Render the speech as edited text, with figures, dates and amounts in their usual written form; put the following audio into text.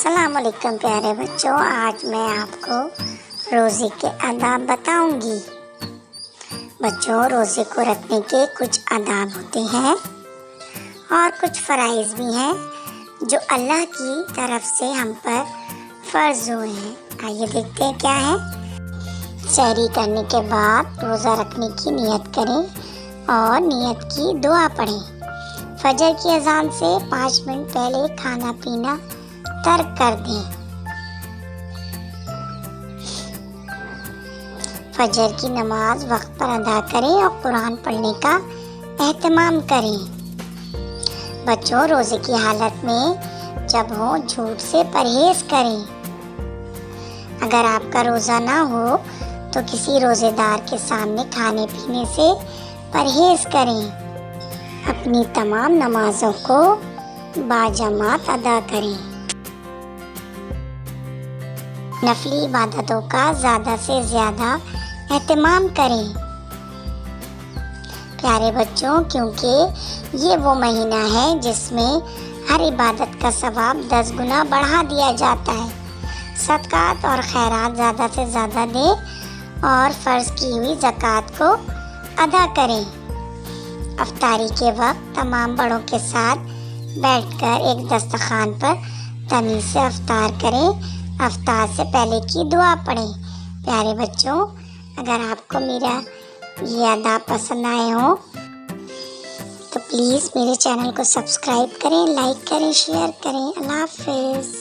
السلام علیکم پیارے بچوں، آج میں آپ کو روزے کے آداب بتاؤں گی۔ بچوں، روزے کو رکھنے کے کچھ آداب ہوتے ہیں اور کچھ فرائض بھی ہیں جو اللہ کی طرف سے ہم پر فرض ہوئے ہیں۔ آئیے دیکھتے ہیں کیا ہے۔ سحری کرنے کے بعد روزہ رکھنے کی نیت کریں اور نیت کی دعا پڑھیں۔ فجر کی اذان سے 5 منٹ پہلے کھانا پینا ترک کر دیں۔ فجر کی نماز وقت پر ادا کریں اور قرآن پڑھنے کا اہتمام کریں۔ بچوں، روزے کی حالت میں جب ہو جھوٹ سے پرہیز کریں۔ اگر آپ کا روزہ نہ ہو تو کسی روزے دار کے سامنے کھانے پینے سے پرہیز کریں۔ اپنی تمام نمازوں کو باجماعت ادا کریں۔ نفلی عبادتوں کا زیادہ سے زیادہ اہتمام کریں۔ پیارے بچوں، کیونکہ یہ وہ مہینہ ہے جس میں ہر عبادت کا ثواب 10 گنا بڑھا دیا جاتا ہے۔ صدقات اور خیرات زیادہ سے زیادہ دیں اور فرض کی ہوئی زکوٰۃ کو ادا کریں۔ افطاری کے وقت تمام بڑوں کے ساتھ بیٹھ کر ایک دسترخوان پر تمیز سے افطار کریں۔ افطار سے پہلے کی دعا پڑھیں۔ پیارے بچوں، اگر آپ کو میرا یہ آداب پسند آئے ہوں تو پلیز میرے چینل کو سبسکرائب کریں، لائک کریں، شیئر کریں۔ اللہ حافظ۔